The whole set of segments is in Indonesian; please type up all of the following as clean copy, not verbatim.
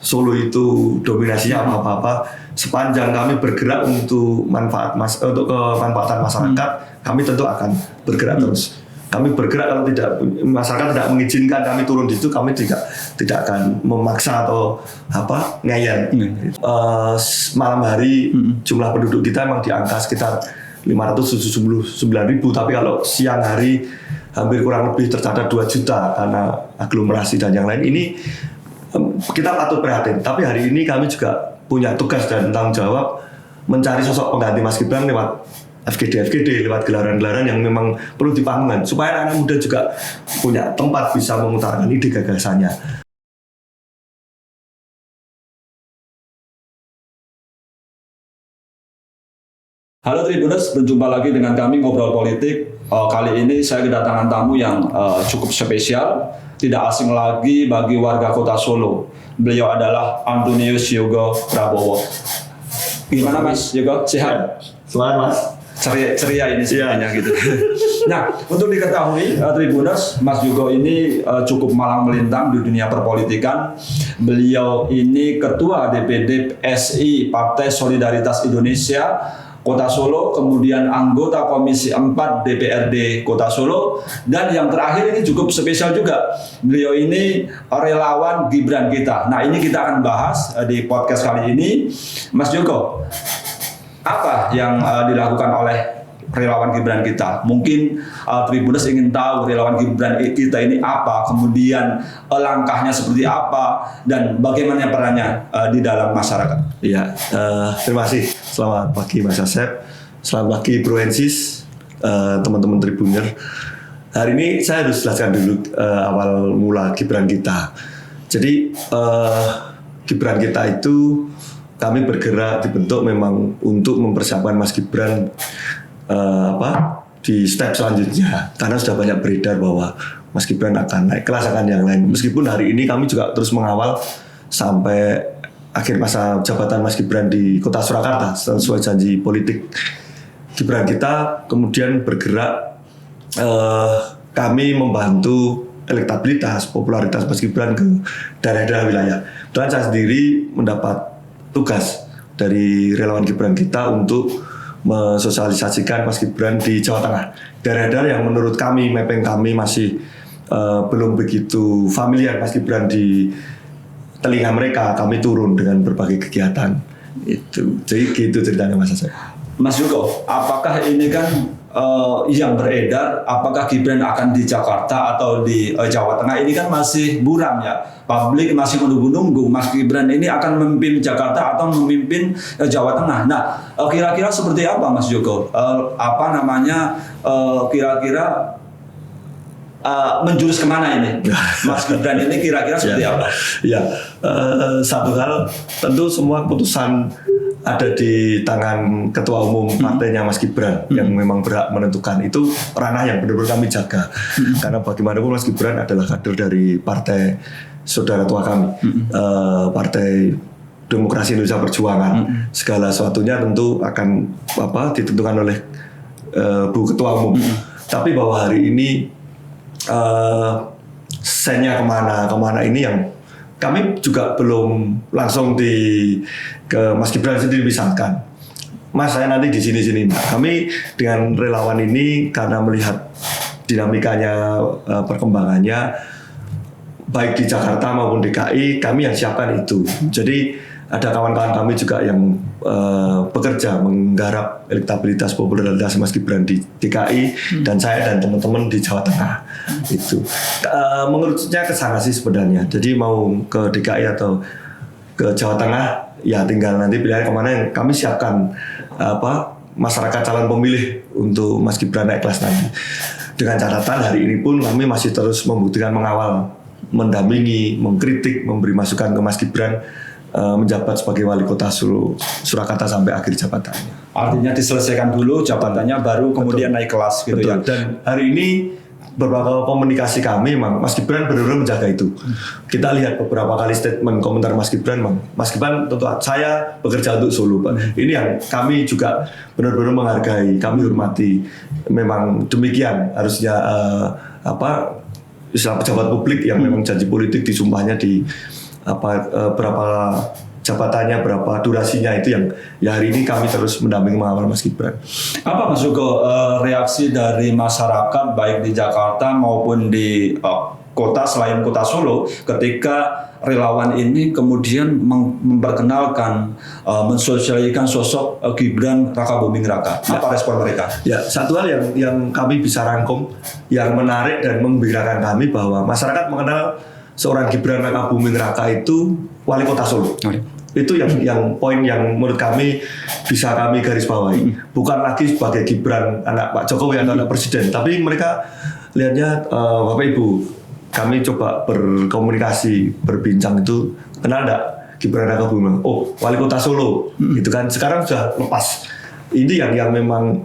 Solo itu dominasinya apa-apa, sepanjang kami bergerak untuk untuk kemanfaatan masyarakat, kami tentu akan bergerak terus. Kami bergerak kalau masyarakat tidak mengizinkan kami turun di situ, kami tidak akan memaksa atau ngeyel. Malam hari jumlah penduduk kita memang di angka sekitar 579.000, tapi kalau siang hari hampir kurang lebih tercatat 2 juta karena aglomerasi dan yang lain. Ini kita patut prihatin, tapi hari ini kami juga punya tugas dan tanggung jawab mencari sosok pengganti Mas Gibran lewat FGD, lewat gelaran-gelaran yang memang perlu dipanggung, supaya anak muda juga punya tempat bisa mengutarakan ide gagasannya. Halo Tribuners, berjumpa lagi dengan kami Ngobrol Politik. Kali ini saya kedatangan tamu yang cukup spesial, tidak asing lagi bagi warga kota Solo. Beliau adalah Antonius Yogo Prabowo. Gimana Mas Yogo? Sehat? Selamat Mas. Ceria ini sebenarnya gitu. Nah, untuk diketahui Tribuners, Mas Yogo ini cukup malang melintang di dunia perpolitikan. Beliau ini Ketua DPD PSI Partai Solidaritas Indonesia Kota Solo, kemudian anggota Komisi 4 DPRD Kota Solo, dan yang terakhir ini cukup spesial juga. Beliau ini relawan Gibran kita. Nah, ini kita akan bahas di podcast kali ini. Mas Yogo, apa yang dilakukan oleh relawan Gibran kita? Mungkin Tribuners ingin tahu relawan Gibran kita ini apa, kemudian langkahnya seperti apa, dan bagaimana perannya di dalam masyarakat. Iya, terima kasih. Selamat pagi Mas Asep, selamat pagi Bro Ensis, teman-teman Tribuner. Hari ini saya harus jelaskan dulu awal mula Gibran kita. Jadi Gibran kita itu kami bergerak dibentuk memang untuk mempersiapkan Mas Gibran di step selanjutnya, karena sudah banyak beredar bahwa Mas Gibran akan naik kelas, akan yang lain. Meskipun hari ini kami juga terus mengawal sampai akhir masa jabatan Mas Gibran di Kota Surakarta sesuai janji politik Gibran kita. Kemudian bergerak kami membantu elektabilitas, popularitas Mas Gibran ke daerah-daerah wilayah. Dan saya sendiri mendapat tugas dari relawan Gibran kita untuk mensosialisasikan Mas Gibran di Jawa Tengah, daerah-daerah yang menurut kami, mapping kami masih belum begitu familiar Mas Gibran di telinga mereka. Kami turun dengan berbagai kegiatan itu. Jadi gitu ceritanya Mas Asep. Mas Yogo, apakah ini kan yang beredar, apakah Gibran akan di Jakarta atau di Jawa Tengah, ini kan masih buram ya. Publik masih menunggu-nunggu Mas Gibran ini akan memimpin Jakarta atau memimpin Jawa Tengah. Nah, kira-kira seperti apa Mas Yogo? Kira-kira menjurus kemana ini? Mas Gibran ini kira-kira seperti apa? Ya, satu hal tentu semua keputusan ada di tangan ketua umum partainya Mas Gibran yang memang berhak menentukan. Itu ranah yang benar-benar kami jaga. Karena bagaimanapun Mas Gibran adalah kader dari partai saudara tua kami, Partai Demokrasi Indonesia Perjuangan. Segala sesuatunya tentu akan ditentukan oleh Bu Ketua Umum. Tapi bahwa hari ini sennya kemana ini yang kami juga belum langsung ke Mas Gibran sendiri misalkan, Mas saya nanti di sini. Kami dengan relawan ini karena melihat dinamikanya, perkembangannya baik di Jakarta maupun DKI, kami yang siapkan itu. Jadi ada kawan-kawan kami juga yang bekerja menggarap elektabilitas, popularitas Mas Gibran di DKI, dan saya dan teman-teman di Jawa Tengah. Itu menurutnya ke sana sih sebenarnya. Jadi mau ke DKI atau ke Jawa Tengah, ya tinggal nanti pilihan kemana yang kami siapkan masyarakat calon pemilih untuk Mas Gibran naik kelas nanti. Dengan catatan hari ini pun kami masih terus membuktikan, mengawal, mendampingi, mengkritik, memberi masukan ke Mas Gibran menjabat sebagai wali kota Surakarta sampai akhir jabatannya. Artinya diselesaikan dulu jabatannya, baru kemudian naik kelas gitu. Betul. Ya. Dan hari ini beberapa komunikasi kami, Mas Gibran benar-benar menjaga itu. Kita lihat beberapa kali statement komentar Mas Gibran, Mas Gibran tentu saya bekerja untuk Solo, Pak. Ini yang kami juga benar-benar menghargai, kami hormati. Memang demikian harusnya istilah pejabat publik yang memang janji politik disumpahnya di berapa jabatannya, berapa durasinya, itu yang ya hari ini kami terus mendampingi mengawal Mas Gibran. Apa Mas Yugo reaksi dari masyarakat baik di Jakarta maupun di kota selain kota Solo ketika relawan ini kemudian memperkenalkan, mensosialisasikan sosok Gibran Rakabuming Raka? Apa respon mereka? Ya, satu hal yang kami bisa rangkum, yang menarik dan membirakan kami, bahwa masyarakat mengenal seorang Gibran Rakabuming Raka itu wali kota Solo. Itu yang poin yang menurut kami bisa kami garis bawahi. Bukan lagi sebagai Gibran anak Pak Jokowi atau anak Presiden, tapi mereka lihatnya Bapak Ibu, kami coba berkomunikasi, berbincang, itu kenal enggak Gibran Rakabuming? Oh, wali kota Solo. Gitu kan. Sekarang sudah lepas. Ini yang memang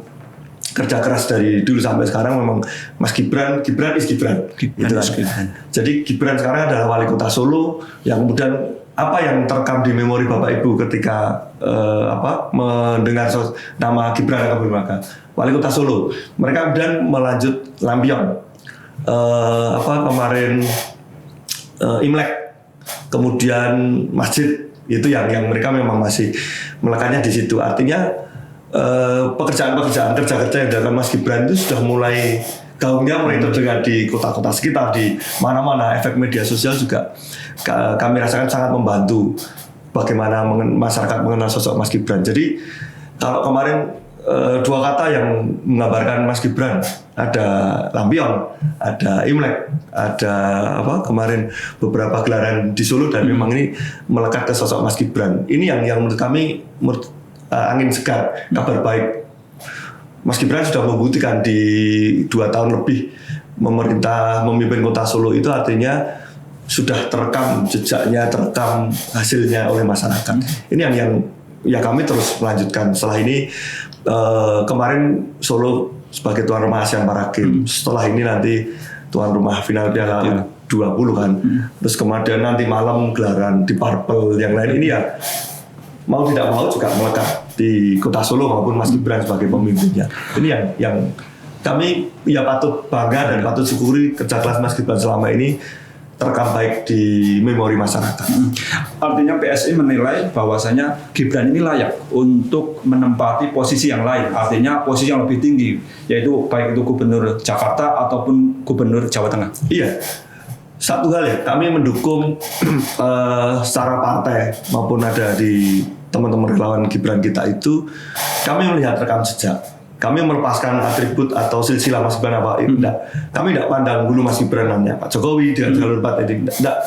kerja keras dari dulu sampai sekarang, memang Mas Gibran is Gibran. Gitu kan. Jadi Gibran sekarang adalah wali kota Solo, yang kemudian apa yang terekam di memori Bapak Ibu ketika mendengar nama Gibran Rakabuming Raka, wali kota Solo. Mereka kemudian melanjut lampion, kemarin Imlek, kemudian masjid, itu yang mereka memang masih melekatnya di situ. Artinya pekerjaan-pekerjaan, kerja-kerja yang dilakukan Mas Gibran itu sudah mulai gaungnya mulai terdengar di kota-kota sekitar, di mana-mana. Efek media sosial juga kami rasakan sangat membantu bagaimana masyarakat mengenal sosok Mas Gibran. Jadi kalau kemarin dua kata yang menggambarkan Mas Gibran, ada lampion, ada Imlek, ada kemarin beberapa gelaran di Solo, dan memang ini melekat ke sosok Mas Gibran. Ini yang menurut kami angin segar, kabar baik. Mas Gibran sudah membuktikan di 2 tahun lebih memerintah, memimpin kota Solo, itu artinya sudah terekam jejaknya, terekam hasilnya oleh masyarakat. Ini yang ya kami terus melanjutkan. Setelah ini kemarin Solo sebagai tuan rumah ASEAN Para Games, setelah ini nanti tuan rumah final Piala 20 kan. Terus kemudian nanti malam gelaran di Purple, yang lain ini ya mau tidak mau juga melekat di kota Solo maupun Mas Gibran sebagai pemimpinnya. Ini yang kami ya patut bangga dan patut syukuri kerja keras Mas Gibran selama ini terekam baik di memori masyarakat. Artinya PSI menilai bahwasanya Gibran ini layak untuk menempati posisi yang lain, artinya posisi yang lebih tinggi, yaitu baik itu Gubernur Jakarta ataupun Gubernur Jawa Tengah. Iya. Satu hal ya, kami mendukung secara partai maupun ada di teman-teman relawan Gibran kita itu, kami melihat rekam jejak. Kami melepaskan atribut atau silsilah Mas Gibran apa itu enggak. Kami tidak pandang dulu Mas Gibran namanya Pak Jokowi dengan jalur partai ini enggak.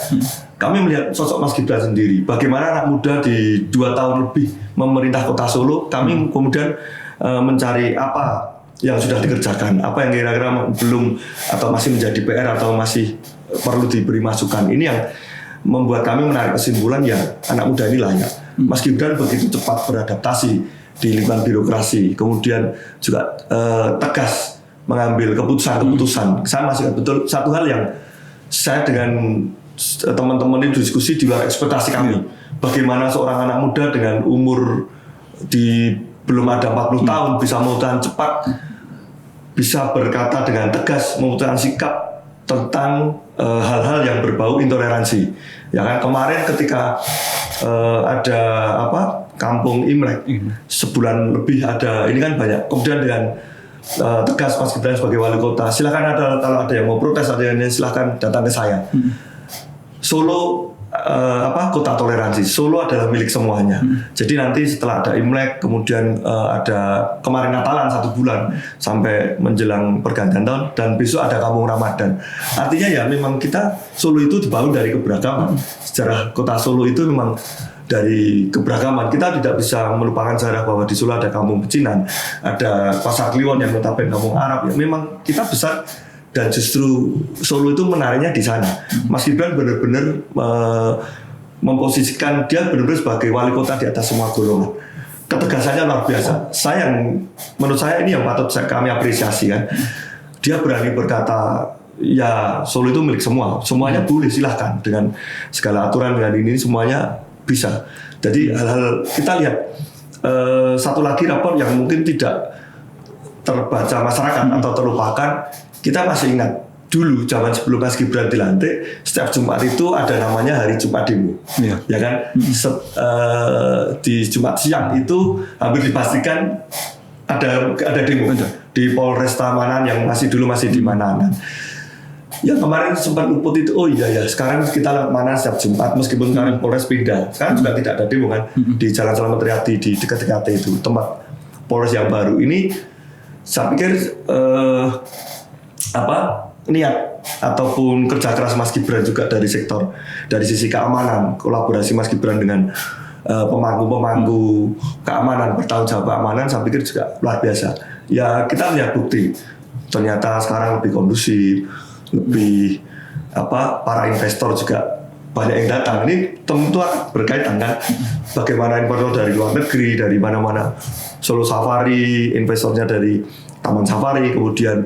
Kami melihat sosok Mas Gibran sendiri. Bagaimana anak muda di 2 tahun lebih memerintah kota Solo, kami kemudian mencari apa yang sudah dikerjakan, apa yang kira-kira belum atau masih menjadi PR atau masih perlu diberi masukan. Ini yang membuat kami menarik kesimpulan ya anak muda ini layak. Mas Gibran begitu cepat beradaptasi di lingkungan birokrasi, kemudian juga tegas mengambil keputusan-keputusan. Saya masih betul satu hal yang saya dengan teman-teman ini diskusi di luar ekspektasi kami. Bagaimana seorang anak muda dengan umur belum ada 40 tahun bisa memutuskan cepat, bisa berkata dengan tegas, memutuskan sikap tentang hal-hal yang berbau intoleransi. Ya kan, kemarin ketika ada Kampung Imlek, sebulan lebih ada, ini kan banyak. Kemudian dengan tegas Mas Gibran sebagai wali kota, silakan kalau ada yang mau protes, ada yang silakan datang ke saya. Solo kota toleransi. Solo adalah milik semuanya. Jadi nanti setelah ada Imlek, kemudian ada kemarin Natalan 1 bulan sampai menjelang pergantian tahun, dan besok ada Kampung Ramadan. Artinya ya memang kita Solo itu dibangun dari keberagaman. Sejarah kota Solo itu memang dari keberagaman. Kita tidak bisa melupakan sejarah bahwa di Solo ada Kampung Pecinan, ada Pasar Kliwon yang notabene Kampung Arab. Ya memang kita besar. Dan justru Solo itu menariknya di sana. Mas Gibran benar-benar memposisikan dia benar-benar sebagai wali kota di atas semua golongan. Ketegasannya luar biasa. Menurut saya ini yang patut kami apresiasi kan. Dia berani berkata, ya Solo itu milik semua. Semuanya boleh, silahkan. Dengan segala aturan dengan ini semuanya bisa. Jadi hal-hal kita lihat satu lagi rapor yang mungkin tidak terbaca masyarakat atau terlupakan. Kita masih ingat dulu zaman sebelum Mas Gibran dilantik, setiap Jumat itu ada namanya hari Jumat demo, Iya. ya kan? Di Jumat siang itu hampir dipastikan ada demo di Polresta Manan yang dulu masih di Manan kan. Ya kemarin sempat luput itu, oh iya ya sekarang kita lewat Manan setiap Jumat meskipun sekarang Polres pindah, sekarang juga tidak ada demo kan di Jalan Slamet Riyadi di dekat-dekat itu tempat Polres yang baru ini. Saya pikir niat ataupun kerja keras Mas Gibran juga dari sisi keamanan, kolaborasi Mas Gibran dengan pemangku keamanan, bertanggung jawab keamanan, saya pikir juga luar biasa. Ya kita lihat bukti, ternyata sekarang lebih kondusif, lebih para investor juga banyak yang datang. Ini tentu berkaitan kan, bagaimana investor dari luar negeri, dari mana-mana, Solo Safari, investornya dari Taman Safari, kemudian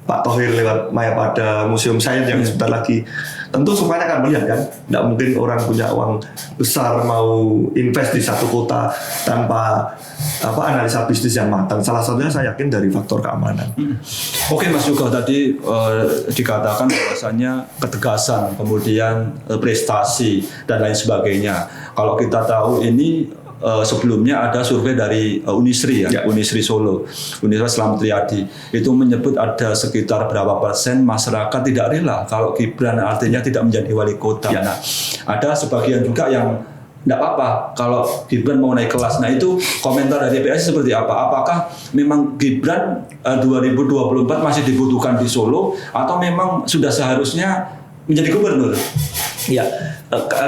Pak Thohir lewat Mayapada, Museum Sains yang sebentar lagi. Tentu semuanya akan melihat kan, tidak mungkin orang punya uang besar mau invest di satu kota tanpa analisa bisnis yang matang. Salah satunya saya yakin dari faktor keamanan. Oke Mas Yogo, tadi dikatakan bahwasanya ketegasan, kemudian prestasi dan lain sebagainya. Kalau kita tahu ini sebelumnya ada survei dari Unisri ya. Unisri Solo, Universitas Slamet Riyadi, itu menyebut ada sekitar berapa persen masyarakat tidak rela kalau Gibran artinya tidak menjadi wali kota. Nah, ada sebagian juga yang tidak apa-apa kalau Gibran mau naik kelas. Nah itu komentar dari PSI seperti apa? Apakah memang Gibran 2024 masih dibutuhkan di Solo atau memang sudah seharusnya menjadi gubernur? Ya,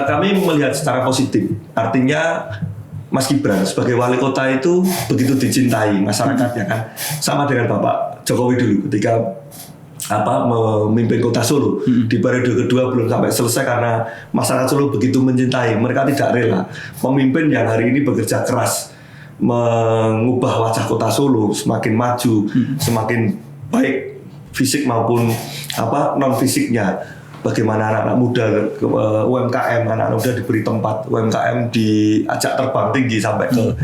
kami melihat secara positif. Artinya Mas Gibran sebagai wali kota itu begitu dicintai masyarakat ya kan, sama dengan Bapak Jokowi dulu ketika memimpin kota Solo di periode kedua belum sampai selesai karena masyarakat Solo begitu mencintai, mereka tidak rela pemimpin yang hari ini bekerja keras mengubah wajah kota Solo semakin maju, semakin baik fisik maupun non fisiknya. Bagaimana anak-anak muda UMKM, anak-anak muda diberi tempat, UMKM diajak terbang tinggi sampai ke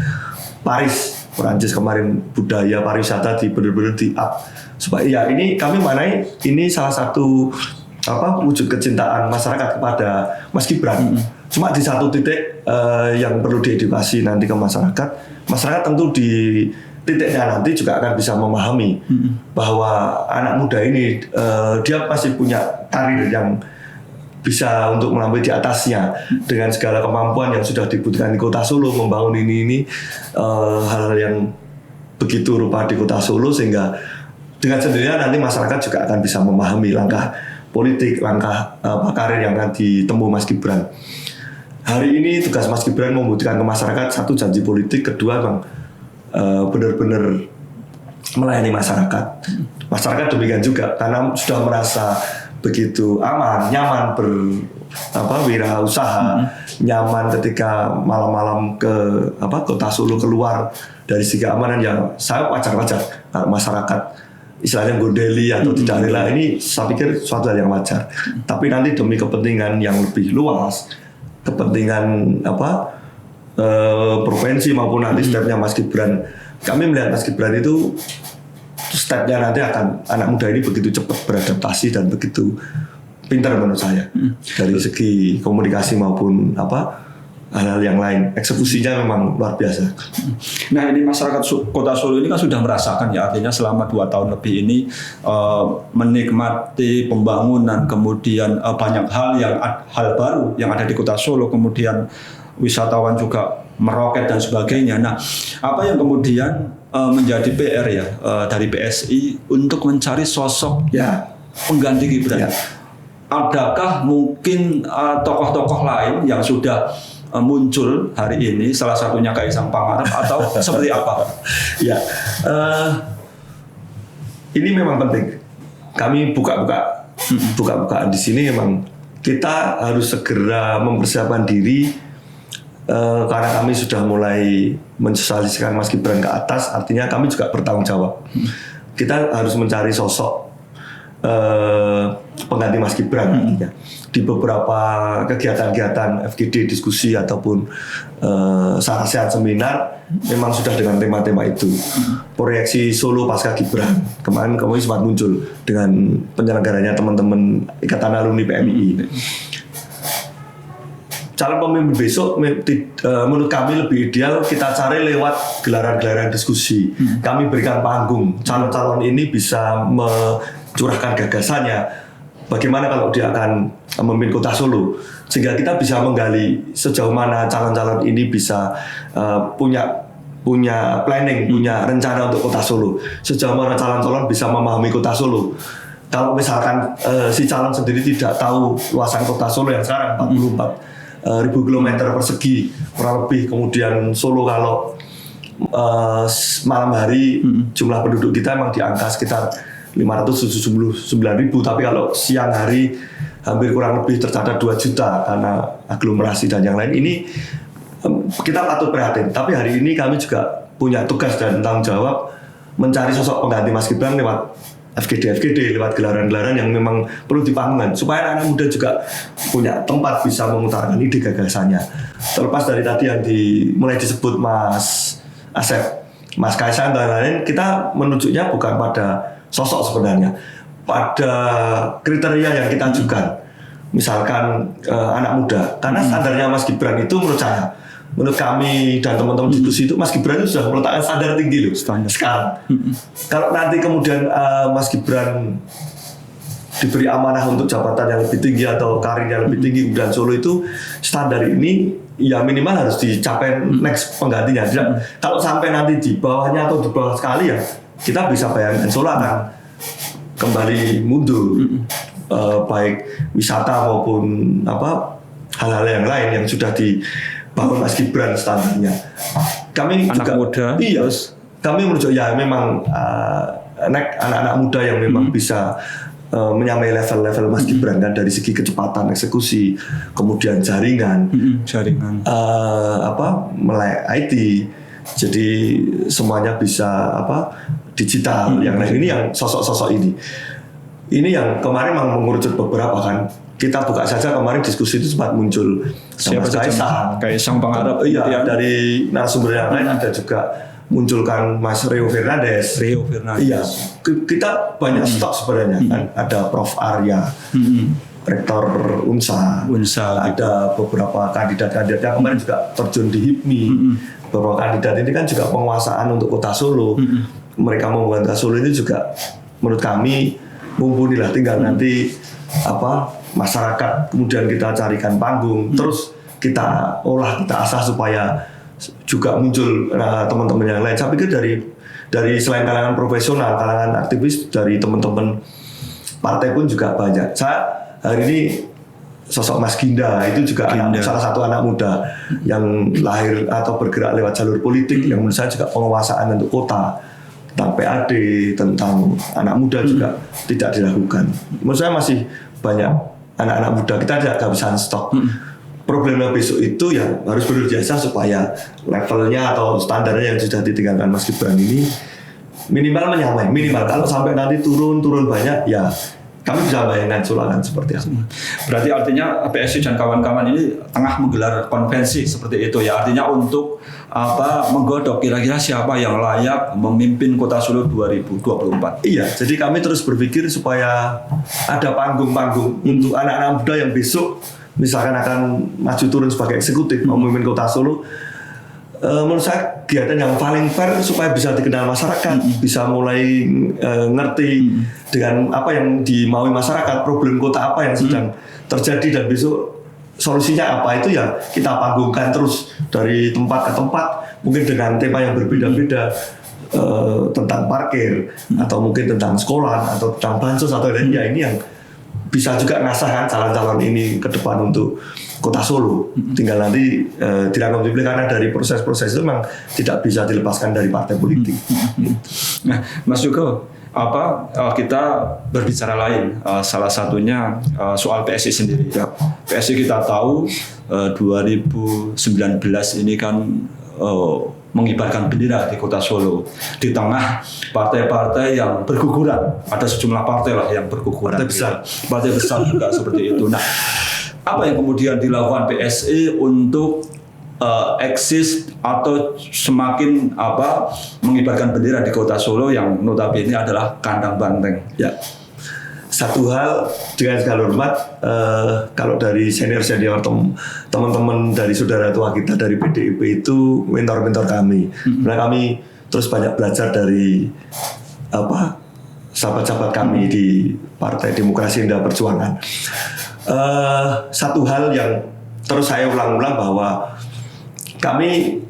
Paris, Perancis kemarin, budaya pariwisata benar-benar di up. Supaya ya ini kami manai ini salah satu wujud kecintaan masyarakat kepada Mas Gibran. Cuma di satu titik yang perlu diedukasi nanti ke masyarakat. Masyarakat tentu di titiknya nanti juga akan bisa memahami bahwa anak muda ini dia masih punya karir yang bisa untuk melampaui di atasnya dengan segala kemampuan yang sudah dibutuhkan di kota Solo membangun ini hal-hal yang begitu rupa di kota Solo sehingga dengan sendirinya nanti masyarakat juga akan bisa memahami langkah politik, langkah karir yang akan ditempuh Mas Gibran. Hari ini tugas Mas Gibran membuktikan ke masyarakat, satu janji politik, kedua bang benar-benar melayani masyarakat. Masyarakat demikian juga karena sudah merasa begitu aman, nyaman berwirausaha, nyaman ketika malam-malam ke kota Solo keluar dari segi keamanan yang saya wajar-wajar kalau masyarakat istilahnya gondeli atau tidak rela ini saya pikir suatu hal yang wajar. Tapi nanti demi kepentingan yang lebih luas, kepentingan provinsi maupun nanti stepnya Mas Gibran, kami melihat Mas Gibran itu stepnya nanti akan anak muda ini begitu cepat beradaptasi dan begitu pintar menurut saya dari segi komunikasi maupun hal-hal yang lain, eksekusinya memang luar biasa. Nah ini masyarakat kota Solo ini kan sudah merasakan ya, artinya selama 2 tahun lebih ini menikmati pembangunan, kemudian banyak hal baru yang ada di kota Solo, kemudian wisatawan juga meroket dan sebagainya. Nah, apa yang kemudian menjadi PR ya dari PSI untuk mencari sosok pengganti Gibran? Adakah mungkin tokoh-tokoh lain yang sudah muncul hari ini, salah satunya Kaisang Pangarep atau seperti apa? Ini memang penting. Kami buka-bukaan di sini memang kita harus segera mempersiapkan diri. Karena kami sudah mulai mensosialisasikan Mas Gibran ke atas, artinya kami juga bertanggung jawab. Kita harus mencari sosok pengganti Mas Gibran nantinya. Di beberapa kegiatan-kegiatan FGD diskusi ataupun sarasian seminar memang sudah dengan tema-tema itu. Proyeksi Solo pasca Gibran kemarin sempat muncul dengan penyelenggaranya teman-teman Ikatan Alumni PMII. Calon pemimpin besok menurut kami lebih ideal kita cari lewat gelaran-gelaran diskusi. Kami berikan panggung, calon-calon ini bisa mencurahkan gagasannya. Bagaimana kalau dia akan memimpin Kota Solo, sehingga kita bisa menggali sejauh mana calon-calon ini bisa punya planning, punya rencana untuk Kota Solo. Sejauh mana calon-calon bisa memahami Kota Solo. Kalau misalkan si calon sendiri tidak tahu luasan Kota Solo yang sekarang 44.000 kilometer persegi kurang lebih, kemudian Solo kalau malam hari jumlah penduduk kita memang di angka sekitar 579.000, tapi kalau siang hari hampir kurang lebih tercatat 2 juta karena aglomerasi dan yang lain. Ini kita patut prihatin, tapi hari ini kami juga punya tugas dan tanggung jawab mencari sosok pengganti Mas Gibran lewat FGD, lewat gelaran-gelaran yang memang perlu dipanggung, supaya anak muda juga punya tempat bisa mengutarakan ide gagasannya. Terlepas dari tadi yang mulai disebut Mas Asep, Mas Kaisang dan lain-lain, kita menunjuknya bukan pada sosok sebenarnya, pada kriteria yang kita ajukan. Misalkan anak muda, karena standarnya Mas Gibran itu menurut kami dan teman-teman diskusi itu, Mas Gibran itu sudah meletakkan standar tinggi loh sekarang. Kalau nanti kemudian Mas Gibran diberi amanah untuk jabatan yang lebih tinggi atau karir yang lebih tinggi, dan Solo itu standar ini ya minimal harus dicapai next penggantinya. Kalau sampai nanti di bawahnya atau di bawah sekali, ya kita bisa bayangkan Solo akan kembali mundur, baik wisata maupun hal-hal yang lain yang sudah dibangun Mas Gibran standarnya. Kami anak juga muda, kami menunjuk ya memang anak-anak muda yang memang bisa menyamai level-level Mas Gibran, dan dari segi kecepatan eksekusi, kemudian jaringan, melek IT, jadi semuanya bisa digital, yang lain. Ini yang sosok-sosok ini yang kemarin memang mengerucut beberapa kan. Kita buka saja kemarin diskusi itu sempat muncul siapa saja, Kaisang Pangarep. Iya, dari narasumber yang lain ada juga munculkan Mas Rio Fernandes. Iya, kita banyak stok sebenarnya kan. Ada Prof Arya, Rektor Unsa, ada beberapa kandidat-kandidat yang kemarin juga terjun di HIPMI. Beberapa kandidat ini kan juga penguasaan untuk Kota Solo. Mereka membuat Kota Solo ini juga menurut kami mumpuni lah, tinggal nanti masyarakat kemudian kita carikan panggung, terus kita olah, kita asah supaya juga muncul teman-teman yang lain. Saya pikir dari selain kalangan profesional, kalangan aktivis, dari teman-teman partai pun juga banyak. Saya hari ini sosok Mas Ginda itu juga salah satu anak muda yang lahir atau bergerak lewat jalur politik, yang menurut saya juga penguasaan untuk kota, tentang PAD, tentang anak muda juga tidak dilakukan. Menurut saya masih banyak anak-anak muda, kita tidak kehabisan stok. Problemnya besok itu ya harus berjasa supaya levelnya atau standarnya yang sudah ditinggalkan Mas Gibran ini minimal menyamai. Minimal kalau sampai nanti turun banyak, ya kami bisa bayangkan Solo akan seperti apa. Berarti artinya PSI dan kawan-kawan ini tengah menggelar konvensi seperti itu ya. Artinya untuk menggodok kira-kira siapa yang layak memimpin Kota Solo 2024. Iya, jadi kami terus berpikir supaya ada panggung-panggung untuk anak-anak muda yang besok misalkan akan maju turun sebagai eksekutif memimpin Kota Solo. Menurut saya kegiatan yang paling fair supaya bisa dikenal masyarakat, bisa mulai ngerti dengan apa yang dimaui masyarakat, problem kota apa yang sedang terjadi, dan besok solusinya apa, itu ya kita panggungkan terus dari tempat ke tempat, mungkin dengan tema yang berbeda-beda, tentang parkir atau mungkin tentang sekolah atau tentang bansos atau lain. Ya ini yang bisa juga ngasahkan calon-calon ini ke depan untuk Kota Solo. Tinggal nanti dilakukan dipilih, karena dari proses-proses itu memang tidak bisa dilepaskan dari partai politik. Nah, Mas Yugo, kita berbicara lain, salah satunya soal PSI sendiri. Ya. PSI kita tahu 2019 ini kan mengibarkan bendera di kota Solo di tengah partai-partai yang berguguran. Ada sejumlah partai lah yang berguguran. Partai besar juga seperti itu. Nah, apa yang kemudian dilakukan PSI untuk eksis atau semakin mengibarkan bendera di kota Solo yang notabene adalah kandang banteng? Ya, satu hal dengan segala hormat, kalau dari senior-senior teman-teman dari saudara tua kita dari PDIP itu mentor-mentor kami. Karena kami terus banyak belajar dari sahabat-sahabat kami di Partai Demokrasi Indah Perjuangan. Satu hal yang terus saya ulang-ulang bahwa kami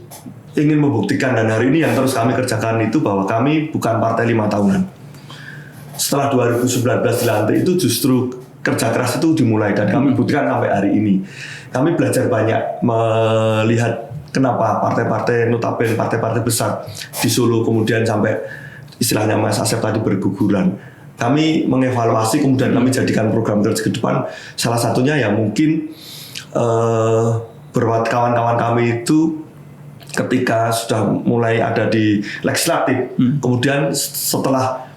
ingin membuktikan, dan hari ini yang terus kami kerjakan itu bahwa kami bukan partai 5 tahunan. Setelah 2019 dilantik itu justru kerja keras itu dimulai, dan kami buktikan sampai hari ini. Kami belajar banyak melihat kenapa partai-partai notabene partai-partai besar di Solo kemudian sampai istilahnya Mas Asep tadi berguguran. Kami mengevaluasi kemudian kami jadikan program kerja ke depan. Salah satunya ya mungkin beberapa kawan-kawan kami itu ketika sudah mulai ada di legislatif, kemudian setelah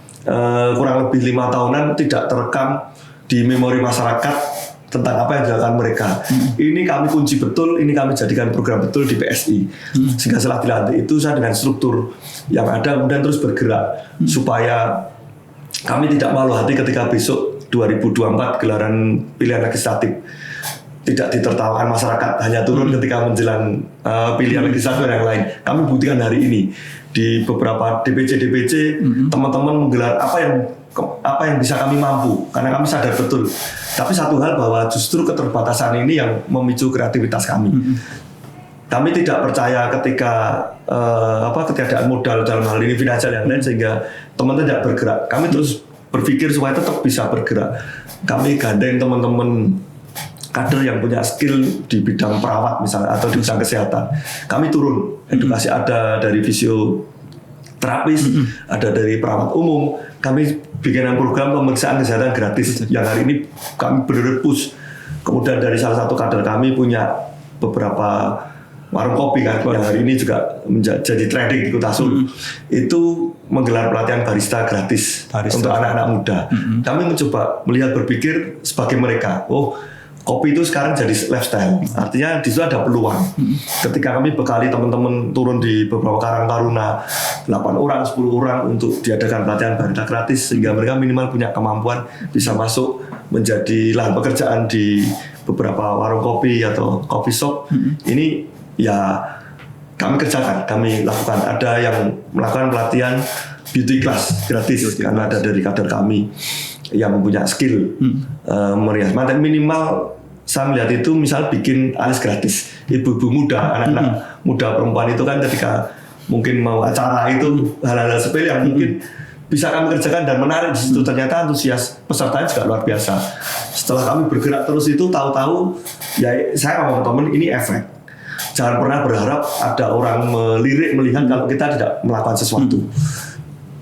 kurang lebih 5 tahunan tidak terekam di memori masyarakat tentang apa yang dilakukan mereka. Ini kami kunci betul, ini kami jadikan program betul di PSI. Sehingga setelah dilantik itu saya dengan struktur yang ada kemudian terus bergerak supaya kami tidak malu hati ketika besok 2024 gelaran pilihan legislatif tidak ditertawakan masyarakat, hanya turun ketika menjelang pilihan legislatif yang lain. Kami buktikan hari ini di beberapa DPC teman-teman menggelar apa yang bisa kami mampu, karena kami sadar betul. Tapi satu hal bahwa justru keterbatasan ini yang memicu kreativitas kami. Kami tidak percaya ketika ketiadaan modal dalam hal ini finansial yang lain sehingga teman-teman tidak bergerak. Kami terus berpikir supaya tetap bisa bergerak. Kami gandeng teman-teman kader yang punya skill di bidang perawat misalnya atau di bidang kesehatan. Kami turun, edukasi ada dari fisioterapis, ada dari perawat umum. Kami bikin program pemeriksaan kesehatan gratis yang hari ini kami berpush. Kemudian dari salah satu kader kami punya beberapa warung kopi kan yang hari ini juga menjadi trending di Kota Solo. Itu menggelar pelatihan barista gratis untuk anak-anak muda. Kami mencoba melihat berpikir sebagai mereka. Oh, kopi itu sekarang jadi lifestyle. Artinya di situ ada peluang. Ketika kami bekali teman-teman turun di beberapa Karang Taruna 8 orang, 10 orang untuk diadakan pelatihan barista gratis sehingga mereka minimal punya kemampuan bisa masuk menjadi lahan pekerjaan di beberapa warung kopi atau coffee shop. Ini ya kami kerjakan, kami lakukan. Ada yang melakukan pelatihan beauty class gratis karena ada dari kader kami yang punya skill merias. Minimal saya melihat itu misal bikin alis gratis. Ibu-ibu muda, anak-anak muda perempuan itu kan ketika mungkin mau acara itu hal-hal sepele yang mungkin bisa kami kerjakan dan menarik di situ. Ternyata antusias pesertanya juga luar biasa. Setelah kami bergerak terus itu tahu-tahu ya saya ngomong teman ini efek. Jangan pernah berharap ada orang melirik melihat kalau kita tidak melakukan sesuatu.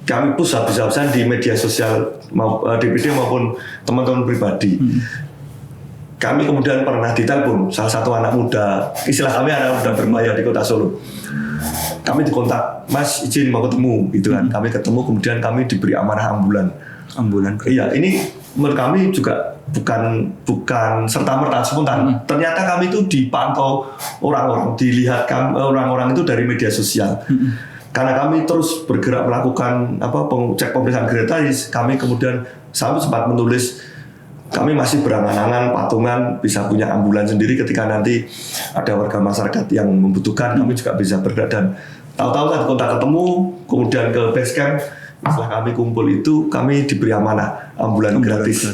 Kami push habis-habisan di media sosial DPD maupun teman-teman pribadi. Kami kemudian pernah ditelepon salah satu anak muda, istilah kami anak muda berbayar di Kota Solo. Kami dikontak, Mas izin mau ketemu, gitu kan. Kami ketemu kemudian kami diberi amanah ambulan. Iya, ini menurut kami juga bukan serta-merta spontan. Ternyata kami itu dipantau orang-orang, dilihat orang-orang itu dari media sosial. Karena kami terus bergerak melakukan cek pemeriksaan gratis, kami kemudian sempat menulis kami masih berangan-angan patungan bisa punya ambulan sendiri ketika nanti ada warga masyarakat yang membutuhkan, kami juga bisa bergerak. Dan tahu-tahu saat kontak ketemu, kemudian ke base camp, setelah kami kumpul itu kami diberi amanah ambulan gratis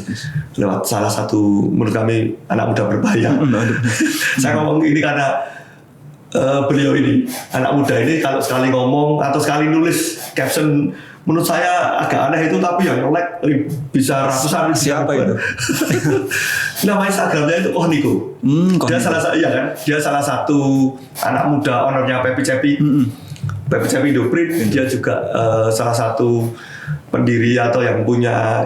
lewat salah satu menurut kami anak muda berbayar. Saya ngomong ini karena beliau ini anak muda ini kalau sekali ngomong atau sekali nulis caption menurut saya agak aneh itu, tapi yang like bisa ratusan. Siapa itu? Nama Instagramnya itu Niko. Dia salah satu anak muda ownernya Pepi Cepi Indoprint. Dia juga salah satu pendiri atau yang punya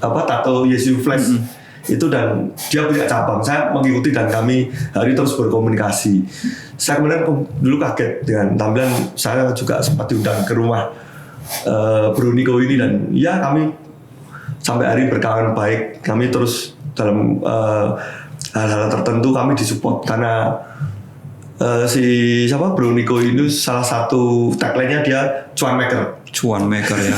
tato Yesus Flash itu, dan dia punya cabang. Saya mengikuti dan kami hari terus berkomunikasi. Saya kemudian dulu kaget dengan tampilan. Saya juga sempat diundang ke rumah Bro Niko ini, dan ya kami sampai hari berkawan baik. Kami terus dalam hal-hal tertentu kami disupport karena Bro Niko ini salah satu tagline-nya dia cuan maker ya.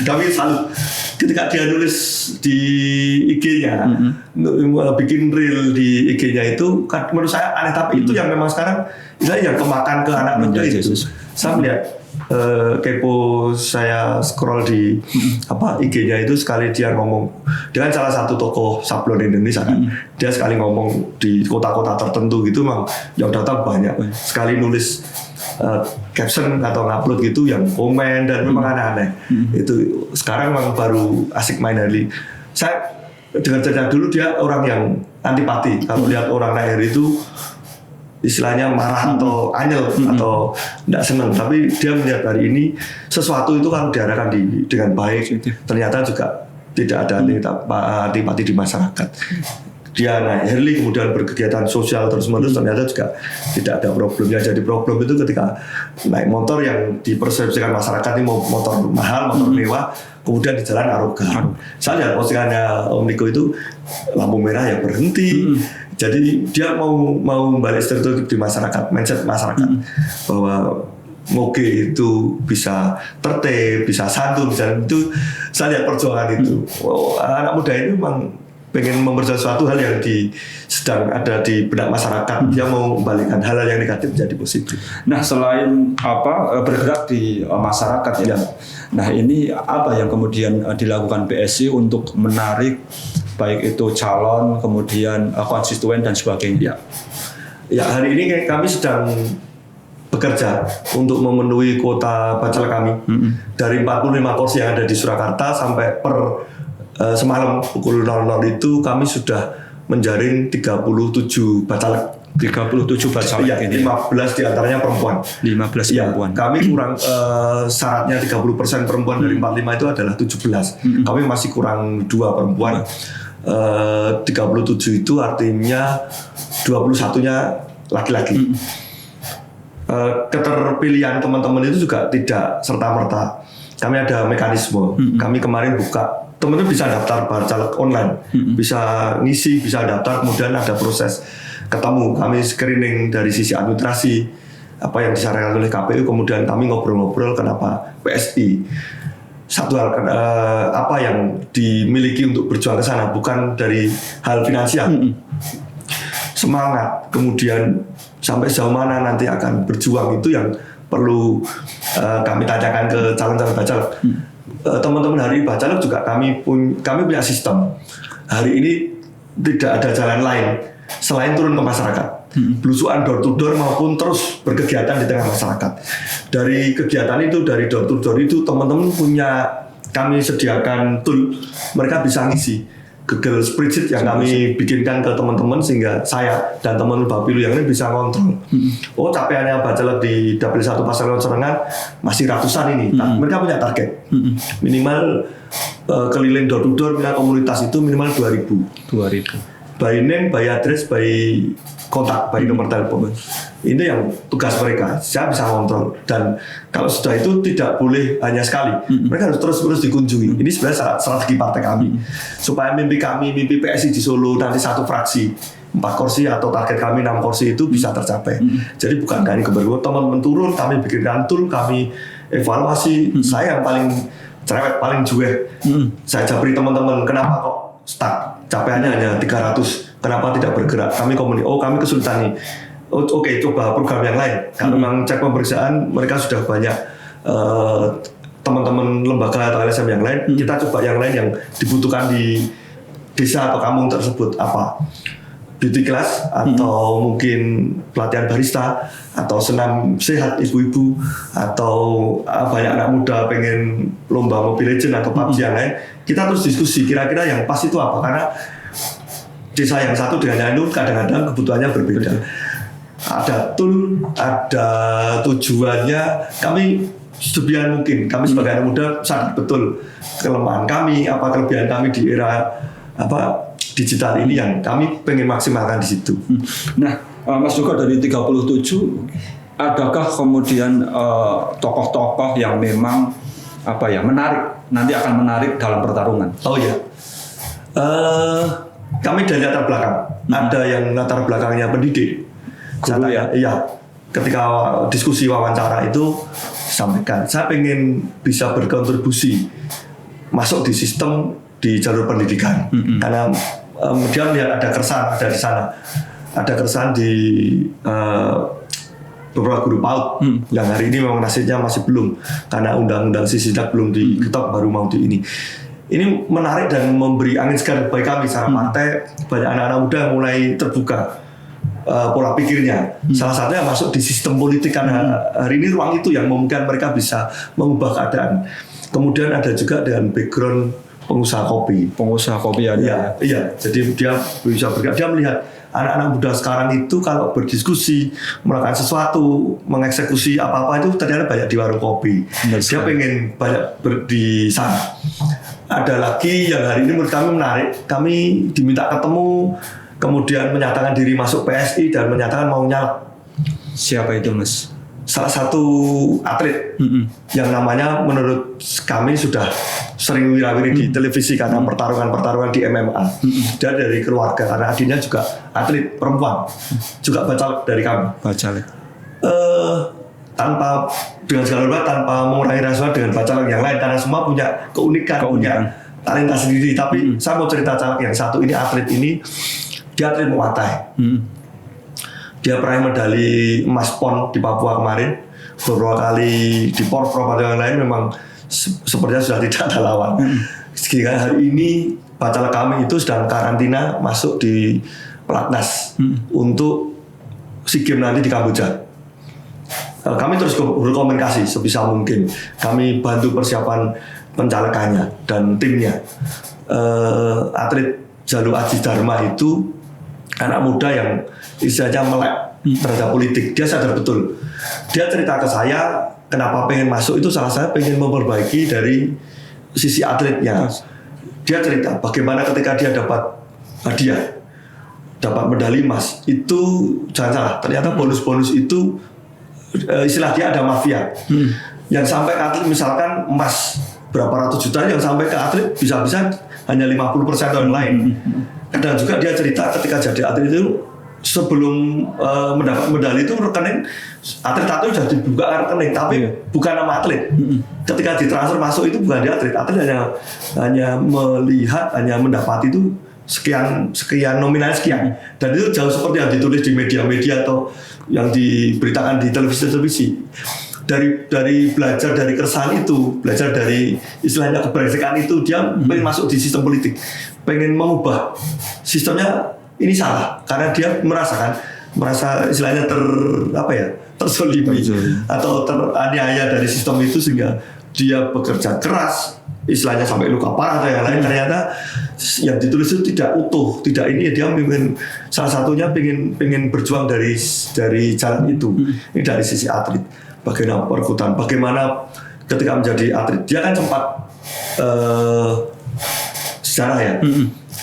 Kami salut ketika dia nulis di IG-nya, bikin reel di IG-nya itu menurut saya aneh, tapi itu yang memang sekarang yang kemakan ke anak muda itu. Saya melihat kepo, saya scroll di IG-nya itu, sekali dia ngomong dengan salah satu tokoh sablon Indonesia kan, dia sekali ngomong di kota-kota tertentu gitu, memang yang datang banyak, sekali nulis caption atau ngupload gitu yang komen, dan memang aneh-aneh. Itu sekarang memang baru asik main hari. Saya dengar cerita dulu dia orang yang antipati kalau lihat orang lahir itu, istilahnya marah atau anyel atau tidak senang, tapi dia melihat hari ini sesuatu itu kalau diarahkan dengan baik, ternyata juga tidak ada antipati di masyarakat. Dia naik Harley kemudian berkegiatan sosial terus-menerus, ternyata juga tidak ada problemnya. Jadi problem itu ketika naik motor yang dipersepsikan masyarakat ini motor mahal, motor mewah, kemudian di jalan arogan. Saya lihat postingannya Om Niko itu, lampu merah ya berhenti. Jadi dia mau membalik stereotip di masyarakat, mindset masyarakat bahwa moge itu bisa tertib, bisa santun, misalnya itu. Saya lihat perjuangan itu. Anak muda ini memang pengen memperjuangkan suatu hal yang sedang ada di benak masyarakat. Dia mau membalikkan hal-hal yang negatif menjadi positif. Nah, selain bergerak di masyarakat ya. Nah, ini apa yang kemudian dilakukan PSI untuk menarik baik itu calon, kemudian konstituen dan sebagainya? Ya, hari ini kami sedang bekerja untuk memenuhi kuota bacalek kami. Dari 45 kursi yang ada di Surakarta sampai semalam pukul 00 itu kami sudah menjaring 37 bacalek. 37 bacalek ya, ini. 15 diantaranya perempuan. 15 perempuan. Kami kurang syaratnya 30% perempuan dari 45 itu adalah 17. Kami masih kurang 2 perempuan. 37 itu artinya 21-nya laki-laki. Keterpilihan teman-teman itu juga tidak serta-merta. Kami ada mekanisme. Kami kemarin buka, teman-teman bisa daftar bacalek online, bisa ngisi, bisa daftar, kemudian ada proses ketemu. Kami screening dari sisi administrasi, apa yang disarankan oleh KPU, kemudian kami ngobrol-ngobrol kenapa PSI. Satu hal, apa yang dimiliki untuk berjuang ke sana, bukan dari hal finansial. Semangat, kemudian sampai sejauh mana nanti akan berjuang, itu yang perlu kami tanyakan ke calon-calon bacalek. Teman-teman hari bacalek juga kami punya sistem. Hari ini tidak ada jalan lain selain turun ke masyarakat, belusukan door to door maupun terus berkegiatan di tengah masyarakat. Dari kegiatan itu, dari door to door itu, teman-teman punya, kami sediakan tool, mereka bisa ngisi Google Spreadsheet yang kami bikinkan ke teman-teman, sehingga saya dan teman Bapilu yang ini bisa ngontrol. Oh, capaiannya bacalek di Dapil 1 Pasaran Serengan masih ratusan ini. Mereka punya target minimal keliling door to door dengan komunitas itu minimal 2.000. By name, by address, by kontak, by nomor telepon. Ini yang tugas mereka. Saya bisa kontrol. Dan kalau sudah itu tidak boleh hanya sekali. Mereka harus terus-terus dikunjungi. Ini sebenarnya strategi partai kami. Supaya mimpi kami, mimpi PSI di Solo nanti satu fraksi 4 kursi atau target kami 6 kursi itu bisa tercapai. Jadi bukan dari keberuntungan, teman-teman turun, kami bikin tool, kami evaluasi. Saya yang paling cerewet, paling jueh. Saya jabri teman-teman, kenapa kok stuck? Capaiannya hanya 300. Kenapa tidak bergerak? Kami kami kesulitan nih. Oke, coba program yang lain. Kalau memang cek pemeriksaan, mereka sudah banyak teman-teman lembaga atau LSM yang lain. Kita coba yang lain yang dibutuhkan di desa atau kampung tersebut, apa? Beauty class, atau mungkin pelatihan barista, atau senam sehat ibu-ibu, atau banyak anak muda pengen lomba Mobile Legends atau PUBG yang lain. Kita terus diskusi kira-kira yang pas itu apa, karena desa yang satu dengan yang lain kadang-kadang kebutuhannya berbeda. Ada tool, ada tujuannya. Kami sebian mungkin, kami sebagai anak muda sadar betul kelemahan kami, apa kelebihan kami di era digital ini yang kami pengen maksimalkan di situ. Nah, Mas juga dari 37, adakah kemudian tokoh-tokoh yang memang menarik, nanti akan menarik dalam pertarungan? Oh ya, kami dari latar belakang, ada yang latar belakangnya pendidik. Guru ya? Iya, ketika diskusi wawancara itu sampaikan, saya pengen bisa berkontribusi masuk di sistem di jalur pendidikan, karena dia melihat ada keresahan ada di sana, ada keresahan di beberapa guru PAUD yang hari ini memang nasibnya masih belum, karena undang-undang Sisdiknas belum diketok, baru mau di ini. Ini menarik dan memberi angin segar bagi kami secara partai. Banyak anak-anak muda yang mulai terbuka pola pikirnya. Salah satunya masuk di sistem politik, karena hari ini ruang itu yang memungkinkan mereka bisa mengubah keadaan. Kemudian ada juga dengan background pengusaha kopi. Pengusaha kopi ada. Iya. Jadi dia bisa bergerak. Dia melihat anak-anak muda sekarang itu kalau berdiskusi, melakukan sesuatu, mengeksekusi apa-apa itu ternyata banyak di warung kopi. Dia pengen banyak di sana. Ada lagi yang hari ini menurut kami menarik. Kami diminta ketemu, kemudian menyatakan diri masuk PSI dan menyatakan mau nyalek. Siapa itu, Mas? Salah satu atlet yang namanya menurut kami sudah sering wirawiri di televisi karena pertarungan di MMA. Dia dari keluarga, karena adiknya juga atlet perempuan, juga bacalek dari kami. Bacalek. Tanpa dengan segala hormat, tanpa mengurangi rasa dengan bacalek yang lain, karena semua punya keunikan. Punya talenta sendiri. Tapi saya mau cerita caleg yang satu ini, atlet ini, dia atlet Muay Thai. Dia peraih medali emas PON di Papua kemarin, beberapa kali di Porprov dan yang lain, memang sepertinya sudah tidak ada lawan. Sehingga hari ini bacalek kami itu sedang karantina masuk di pelatnas untuk SEA Games nanti di Kamboja. Kami terus berkomunikasi sebisa mungkin. Kami bantu persiapan pencalekannya dan timnya. Atlet Jalul Aji Dharma itu anak muda yang istilahnya melek terhadap politik. Dia sadar betul. Dia cerita ke saya kenapa pengen masuk itu, salah saya pengen memperbaiki dari sisi atletnya. Dia cerita bagaimana ketika dia dapat hadiah, dapat medali emas, itu jangan salah, ternyata bonus-bonus itu istilah dia ada mafia. Yang sampai ke atlet misalkan emas berapa ratus juta, yang sampai ke atlet bisa-bisa hanya 50% yang lain. Dan juga dia cerita ketika jadi atlet itu sebelum mendapat medali itu rekening atlet sudah dibuka rekening, tapi bukan nama atlet. Ketika ditransfer masuk itu bukan di atlet hanya melihat, hanya mendapat itu sekian nominal sekian, dan itu jauh seperti yang ditulis di media-media atau yang diberitakan di televisi. Dari belajar dari keresahan itu, belajar dari istilahnya keberesikan itu, dia pengen masuk di sistem politik, pengen mengubah sistemnya. Ini salah karena dia merasa istilahnya terzolimi atau teraniaya dari sistem itu, sehingga dia bekerja keras, istilahnya sampai luka parah atau yang lain. Ternyata yang ditulis itu tidak utuh, tidak ini. Dia pengen, salah satunya pengen berjuang dari jalan itu. Ini dari sisi atlet, bagaimana perkutan, bagaimana ketika menjadi atlet dia kan sempat sejarah ya.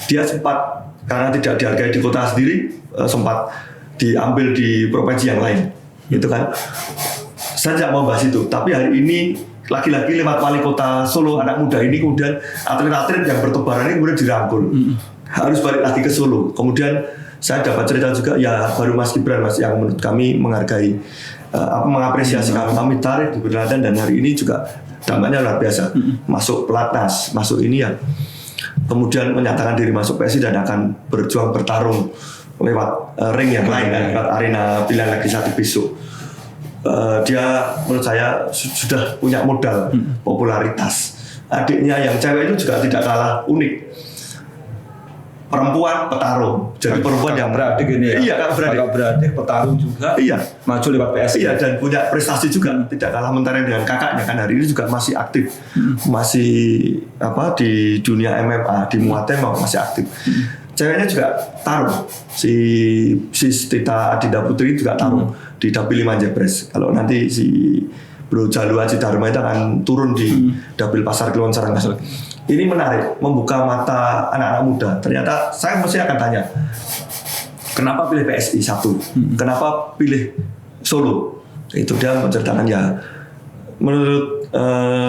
Dia sempat, karena tidak dihargai di kota sendiri, sempat diambil di provinsi yang lain, gitu kan. Saya tidak mau bahas itu, tapi hari ini lagi-lagi lewat wali kota Solo, anak muda ini, kemudian atlet-atlet yang bertebaran ini kemudian dirangkul, harus balik lagi ke Solo. Kemudian saya dapat cerita juga, ya baru Mas Gibran, Mas, yang menurut kami menghargai, mengapresiasi kami tarik di Berladan, dan hari ini juga dampaknya luar biasa. Masuk pelatnas, masuk ini ya. Kemudian menyatakan diri masuk PSI dan akan berjuang bertarung lewat ring yang lain, lewat arena pilihan legislatif besok. Dia menurut saya sudah punya modal popularitas. Adiknya yang cewek itu juga tidak kalah unik. Perempuan petarung, jadi perempuan yang beradik ini ya. Iya, kakak beradik petarung juga. Iya, maju lewat PSI. Iya, dan punya prestasi juga, tidak kalah mentari dengan kakaknya, kan hari ini juga masih aktif, masih di dunia MMA, di Muay Thai masih aktif. Ceweknya juga tarung, si Tita Adinda Putri juga tarung di Dapil 5 Jepres. Kalau nanti si Bro Jalul Aji Dharma itu akan turun di Dapil Pasar Kliwon Serang. Ini menarik, membuka mata anak-anak muda. Ternyata saya mesti akan tanya, kenapa pilih PSI satu, kenapa pilih Solo? Itu dia menceritakan ya, menurut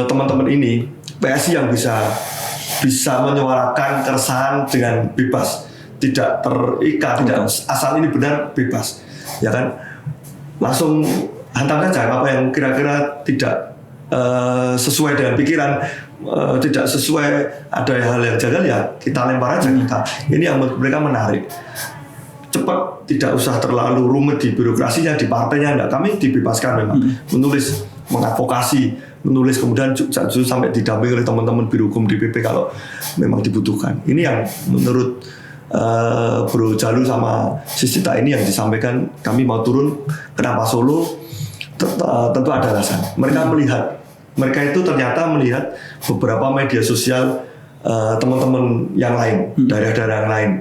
teman-teman ini PSI yang bisa menyuarakan keresahan dengan bebas, tidak terikat, tidak asal ini benar bebas, ya kan, langsung hantam saja apa yang kira-kira tidak sesuai dengan pikiran, tidak sesuai, ada hal yang janggal ya kita lempar aja kita. Ini yang menurut mereka menarik. Cepat, tidak usah terlalu rumit di birokrasinya, di partainya, enggak. Kami dibebaskan memang menulis, mengadvokasi, menulis, kemudian justru sampai didampingi oleh teman-teman biro hukum DPP kalau memang dibutuhkan. Ini yang menurut Bro Jalu sama Sisita ini yang disampaikan, kami mau turun. Kenapa Solo? Tentu ada alasan. Mereka itu ternyata melihat beberapa media sosial teman-teman yang lain, daerah-daerah yang lain.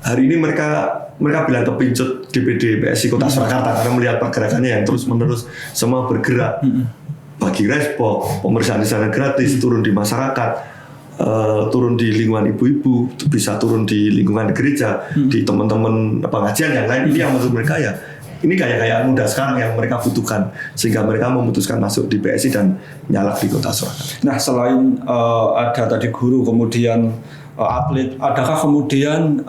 Hari ini mereka bilang kepincut DPD PSI Kota Surakarta karena melihat pergerakannya yang terus-menerus semua bergerak, bagi respok, pemeriksaan di sana gratis, turun di masyarakat, turun di lingkungan ibu-ibu, bisa turun di lingkungan gereja, di teman-teman pengajian yang lain. Ini yang menurut mereka ya, ini kayak muda sekarang yang mereka butuhkan, sehingga mereka memutuskan masuk di PSI dan nyalak di Kota Surakarta. Nah, selain ada tadi guru, kemudian atlet, adakah kemudian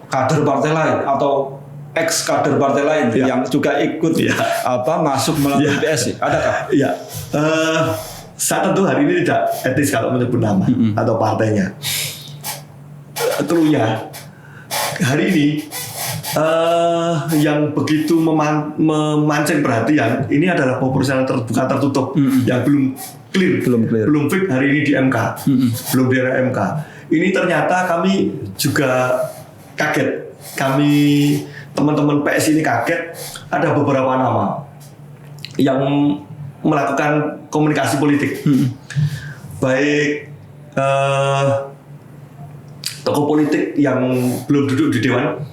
kader partai lain atau ex kader partai lain yang juga ikut masuk melalui PSI? Adakah? Iya. Saya tentu hari ini tidak etis kalau menyebut nama atau partainya. Cluenya hari ini yang begitu memancing perhatian ini adalah proporsional terbuka tertutup yang belum clear, belum fix hari ini di MK, belum di MK. Ini ternyata kami juga kaget, teman-teman PSI ini kaget, ada beberapa nama yang melakukan komunikasi politik, baik tokoh politik yang belum duduk di dewan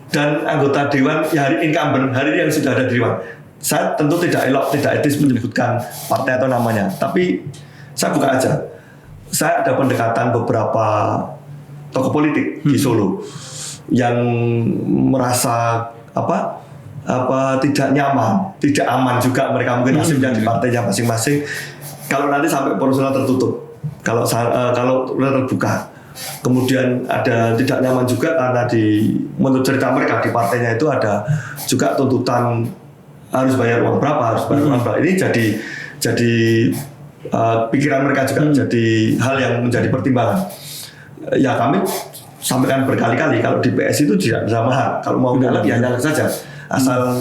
dan anggota dewan ya hari incumbent, hari ini yang sudah ada di dewan. Saya tentu tidak elok, tidak etis menyebutkan partai atau namanya, tapi saya buka aja. Saya ada pendekatan beberapa tokoh politik di Solo yang merasa tidak nyaman, tidak aman juga mereka mungkin nasibnya di partainya masing-masing. Kalau nanti sampai proporsional tertutup, kalau terbuka, kemudian ada tidak nyaman juga karena menurut cerita mereka di partainya itu ada juga tuntutan harus bayar uang berapa, Ini jadi pikiran mereka juga jadi hal yang menjadi pertimbangan. Ya kami sampaikan berkali-kali kalau di PSI itu tidak bisa mahal. Kalau mau nyalek ya nyalek saja, asal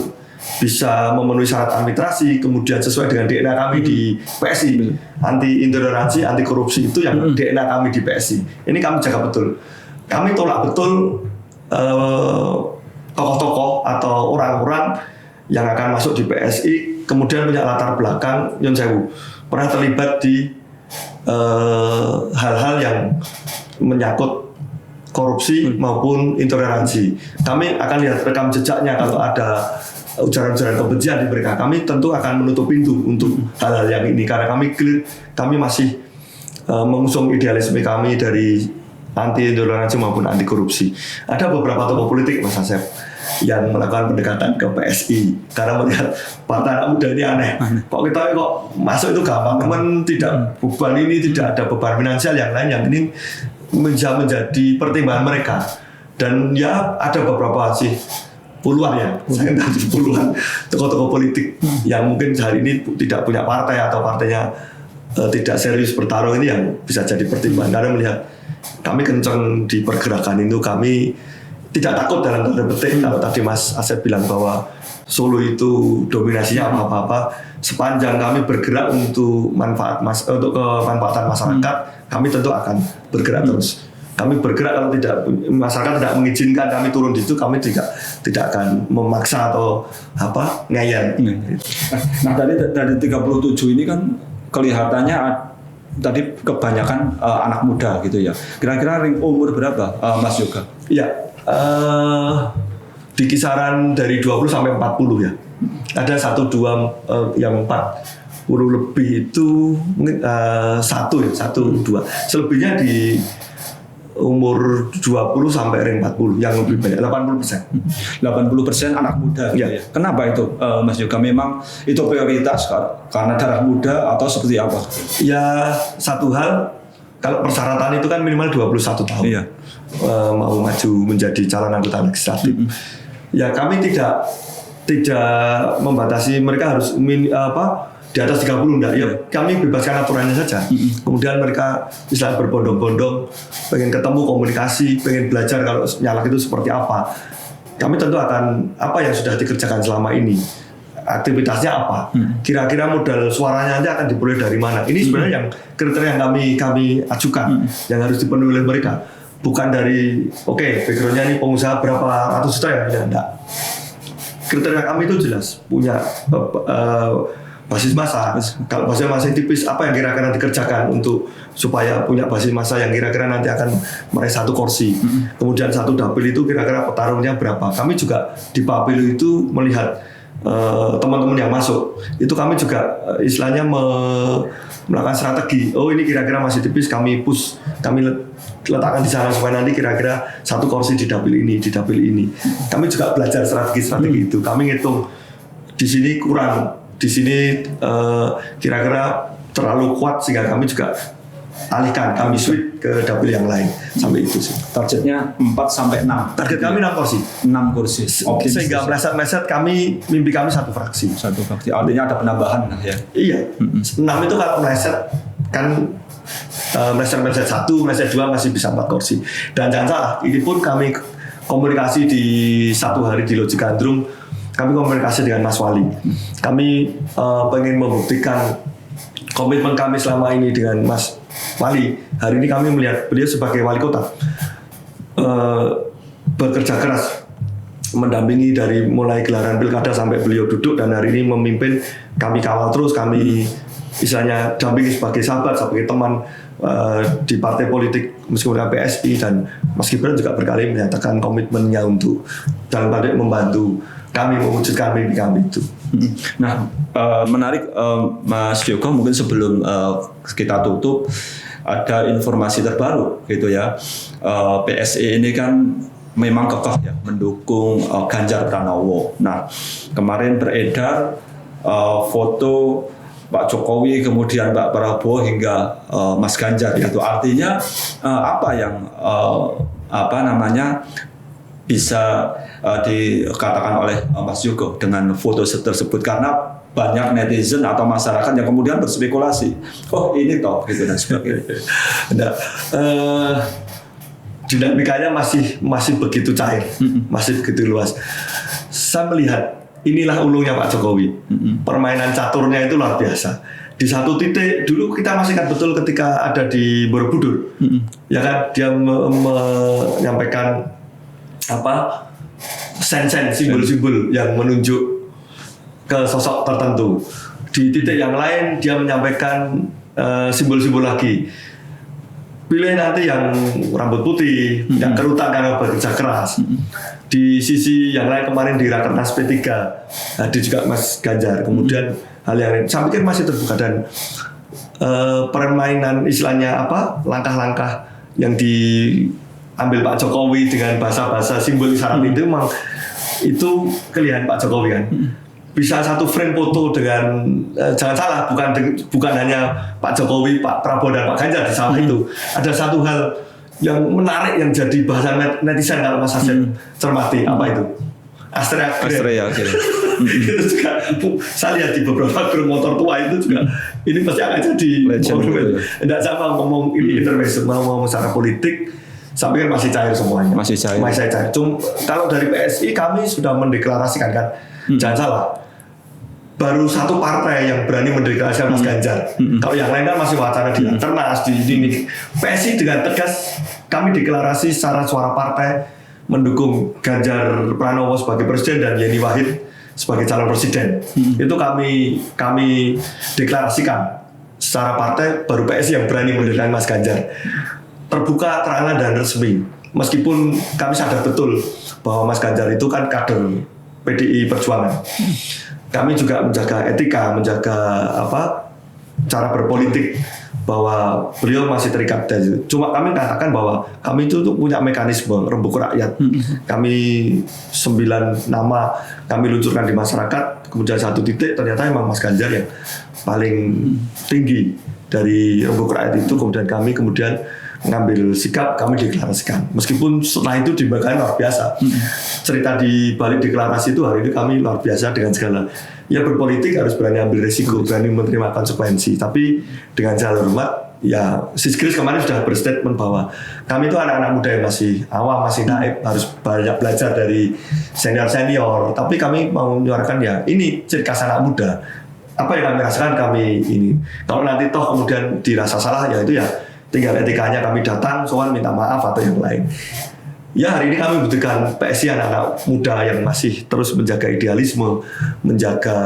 bisa memenuhi syarat administrasi, kemudian sesuai dengan DNA kami di PSI, anti intoleransi, anti korupsi itu yang DNA kami di PSI. Ini kami jaga betul. Kami tolak betul tokoh-tokoh atau orang-orang yang akan masuk di PSI kemudian punya latar belakang Nyun Sewu, pernah terlibat di hal-hal yang menyangkut korupsi maupun intoleransi. Kami akan lihat rekam jejaknya kalau ada ujaran-ujaran kebencian di mereka. Kami tentu akan menutup pintu untuk hal-hal yang ini karena kami clear, kami masih mengusung idealisme kami dari anti intoleransi maupun anti korupsi. Ada beberapa tokoh politik Mas Asep yang melakukan pendekatan ke PSI karena melihat partai anak muda ini aneh. Kok masuk itu gampang, teman tidak beban ini, tidak ada beban finansial yang lain yang ini bisa menjadi pertimbangan mereka. Dan ya ada beberapa sih puluhan ya, saya tahu puluhan tokoh-tokoh politik yang mungkin hari ini tidak punya partai atau partainya tidak serius bertarung, ini yang bisa jadi pertimbangan karena melihat kami kencang di pergerakan itu, kami tidak takut dalam tanda petik. Kalau tadi Mas Asep bilang bahwa Solo itu dominasinya apa-apa, sepanjang kami bergerak untuk kemanfaatan masyarakat, kami tentu akan bergerak terus. Kami bergerak kalau masyarakat tidak mengizinkan kami turun di situ, kami tidak akan memaksa atau ngeyel. Nah dari 37 ini kan kelihatannya tadi kebanyakan anak muda gitu ya. Kira-kira ring umur berapa Mas Yoga? Ya, di kisaran dari 20 sampai 40 ya. Ada 1-2 yang 40 lebih itu mungkin 1-2. Selebihnya di umur 20 sampai ring 40 yang lebih banyak 80%. 80% anak muda. Iya. Gitu ya. Kenapa itu, Mas Yoga? Memang itu prioritas karena darah muda atau seperti apa? Ya satu hal, kalau persyaratan itu kan minimal 21 tahun. Iya. Mau maju menjadi calon anggota legislatif. Ya kami tidak membatasi mereka harus di atas 30 enggak. Ya kami bebaskan aturannya saja. Kemudian mereka misalnya berbondong-bondong pengen ketemu, komunikasi, pengen belajar kalau nyalek itu seperti apa. Kami tentu akan apa yang sudah dikerjakan selama ini, aktivitasnya apa, kira-kira modal suaranya nanti akan diperoleh dari mana. Ini sebenarnya yang kriteria yang kami ajukan, yang harus dipenuhi oleh mereka. Bukan dari backgroundnya ini pengusaha berapa ratus juta ya, enggak. Kriteria kami itu jelas, punya basis massa. Kalau basis massa tipis, apa yang kira-kira dikerjakan untuk supaya punya basis massa yang kira-kira nanti akan meraih satu kursi. Kemudian satu dapil itu kira-kira petarungnya berapa. Kami juga di Bapilu itu melihat teman-teman yang masuk. Itu kami juga istilahnya melakukan strategi. Oh ini kira-kira masih tipis, kami push, kami letakkan di sana supaya nanti kira-kira satu kursi di dapil ini, di dapil ini. Kami juga belajar strategi itu. Kami ngitung di sini kurang, di sini kira-kira terlalu kuat sehingga kami juga alihkan, kami switch ke dapil yang lain. Sampai itu sih. Targetnya 4-6. Target kami 6 kursi. 6 kursi. Sehingga meleset-meleset mimpi kami satu fraksi. Satu fraksi. Artinya ada penambahan ya. Iya. 6 itu kalau meleset kan meleset 1, meleset 2 masih bisa 4 kursi. Dan jangan salah, ini pun kami komunikasi di satu hari di Loji Gandrung, kami komunikasi dengan Mas Wali. Kami pengen membuktikan komitmen kami selama ini dengan Mas Wali. Hari ini kami melihat beliau sebagai wali kota bekerja keras mendampingi dari mulai gelaran pilkada sampai beliau duduk, dan hari ini memimpin. Kami kawal terus, kami istilahnya dampingi sebagai sahabat, sebagai teman di partai politik meskipun PSI, dan Mas Gibran juga berkali menyatakan komitmennya untuk dalam balik membantu kami mewujudkan mimpi kami itu. Nah, menarik Mas Joko, mungkin sebelum kita tutup ada informasi terbaru gitu ya. PSI ini kan memang kekeh ya mendukung Ganjar Pranowo. Nah, kemarin beredar foto Pak Jokowi, kemudian Pak Prabowo hingga Mas Ganjar gitu. Artinya apa yang bisa dikatakan oleh Mas Yogo dengan foto tersebut, karena banyak netizen atau masyarakat yang kemudian berspekulasi, oh ini toh gitu dan sebagainya. Nah, dinamikanya masih begitu cair, masih begitu luas. Saya melihat inilah ulungnya Pak Jokowi. Permainan caturnya itu luar biasa. Di satu titik dulu kita masih ingat betul ketika ada di Borobudur, ya kan, dia menyampaikan sen-sen, simbol-simbol yang menunjuk ke sosok tertentu. Di titik yang lain dia menyampaikan simbol-simbol lagi. Pilih nanti yang rambut putih, yang kerutan karena bekerja keras. Di sisi yang lain kemarin di Rakernas P3 hadir juga Mas Ganjar. Kemudian hal yang lain, saya pikir masih terbuka, dan permainan istilahnya langkah-langkah yang diambil Pak Jokowi dengan bahasa-bahasa simbol isyarat itu memang itu kelihatan Pak Jokowi kan. Bisa satu frame foto dengan jangan salah, bukan hanya Pak Jokowi, Pak Prabowo dan Pak Ganjar di saat itu. Ada satu hal yang menarik yang jadi bahasan netizen kalau Mas Hasan cermati, apa itu? Astrea. Itu juga saya lihat di beberapa grup motor tua itu juga ini pasti akan jadi monumen. Tidak sama ngomong ini intermezzo, mau secara politik. Sampai kan masih cair semuanya. Masih cair. Cuma kalau dari PSI kami sudah mendeklarasikan kan, jangan salah. Baru satu partai yang berani mendeklarasikan Mas Ganjar. Kalau yang lain kan masih wacana di Rakernas, di ini. PSI dengan tegas kami deklarasi secara suara partai mendukung Ganjar Pranowo sebagai presiden dan Yeni Wahid sebagai calon presiden. Itu kami deklarasikan secara partai, baru PSI yang berani mendeklarasikan Mas Ganjar. Terbuka, terang dan resmi. Meskipun kami sadar betul bahwa Mas Ganjar itu kan kader PDI Perjuangan. Kami juga menjaga etika, menjaga cara berpolitik bahwa beliau masih terikat dari itu. Cuma kami katakan bahwa kami itu tuh punya mekanisme rembuk rakyat. Kami 9 nama kami luncurkan di masyarakat, kemudian satu titik ternyata memang Mas Ganjar yang paling tinggi dari rembuk rakyat itu, kemudian kami ngambil sikap, kami deklarasikan. Meskipun setelah itu dibanggakan luar biasa. Cerita di balik deklarasi itu hari ini kami luar biasa dengan segala. Ya berpolitik harus berani ambil risiko, berani menerima konsekuensi. Tapi dengan segala hormat, ya Siskris kemarin sudah berstatement bahwa kami itu anak-anak muda yang masih awam, masih naif, harus banyak belajar dari senior-senior. Tapi kami mau menyuarakan ya ini ciri khas anak muda. Apa yang kami rasakan kami ini. Kalau nanti toh kemudian dirasa salah, ya itu ya tinggal etikanya kami datang, soal minta maaf atau yang lain. Ya hari ini kami butuhkan PSI anak-anak muda yang masih terus menjaga idealisme, menjaga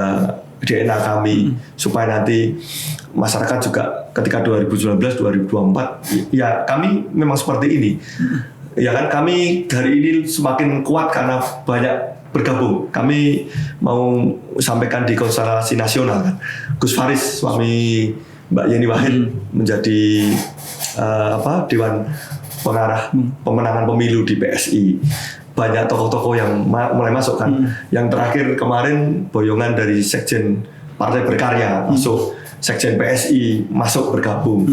DNA kami, supaya nanti masyarakat juga ketika 2019-2024 ya kami memang seperti ini. Ya kan kami hari ini semakin kuat karena banyak bergabung. Kami mau sampaikan di konstelasi nasional kan. Gus Faris suami Mbak Yeni Wahid menjadi Dewan Pengarah Pemenangan Pemilu di PSI. Banyak tokoh-tokoh yang mulai masuk kan. Yang terakhir kemarin boyongan dari Sekjen Partai Berkarya masuk, Sekjen PSI masuk bergabung.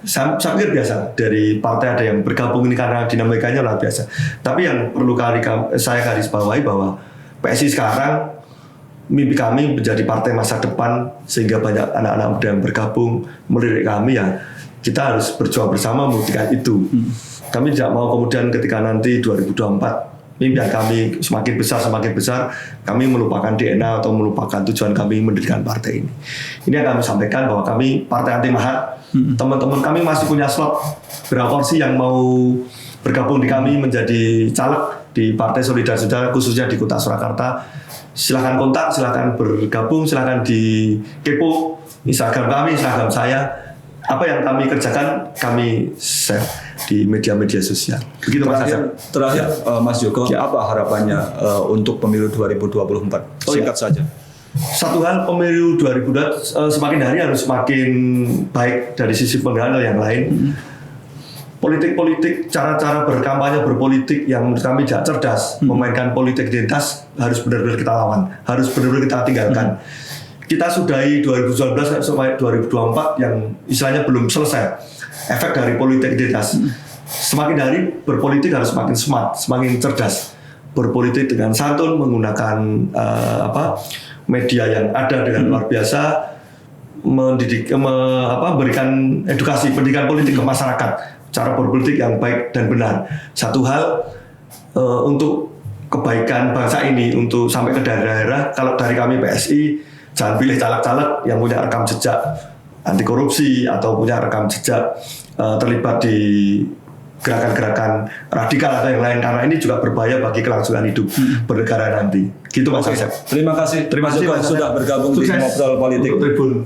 Saya pikir biasa dari partai ada yang bergabung ini karena dinamikanya luar biasa. Tapi yang perlu saya garis bawahi bahwa PSI sekarang mimpi kami menjadi partai masa depan sehingga banyak anak-anak muda yang bergabung melirik kami ya. Kita harus berjuang bersama membuktikan itu. Kami tidak mau kemudian ketika nanti 2024 mimpian kami semakin besar, kami melupakan DNA atau melupakan tujuan kami mendirikan partai ini. Ini yang kami sampaikan bahwa kami partai anti mahat. Teman-teman kami masih punya slot berapa kursi yang mau bergabung di kami menjadi caleg di Partai Solidaritas Saudara khususnya di Kota Surakarta. Silahkan kontak, silahkan bergabung, silahkan di kepo Instagram kami, Instagram saya. Apa yang kami kerjakan, kami share di media-media sosial. Begitu Mas Hasan. Terakhir, Mas Joko, apa harapannya untuk pemilu 2024? Singkat saja. Satu hal, pemilu 2024 semakin hari harus semakin baik dari sisi penghandal yang lain. Politik-politik, cara-cara berkampanye berpolitik yang menurut kami tidak cerdas, memainkan politik identitas harus benar-benar kita lawan, harus benar-benar kita tinggalkan. Kita sudahi 2019 sampai 2024 yang istilahnya belum selesai efek dari politik identitas. Semakin hari berpolitik harus semakin smart, semakin cerdas. Berpolitik dengan santun, menggunakan media yang ada dengan luar biasa, memberikan edukasi pendidikan politik ke masyarakat, cara berpolitik yang baik dan benar. Satu hal untuk kebaikan bangsa ini, untuk sampai ke daerah-daerah, kalau dari kami PSI jangan pilih caleg-caleg yang punya rekam jejak anti korupsi atau punya rekam jejak terlibat di gerakan-gerakan radikal atau yang lain, karena ini juga berbahaya bagi kelangsungan hidup bernegara nanti. Gitu Mas Asep. Terima kasih. Terima kasih sudah bergabung di Ngobrol Politik. Tribun.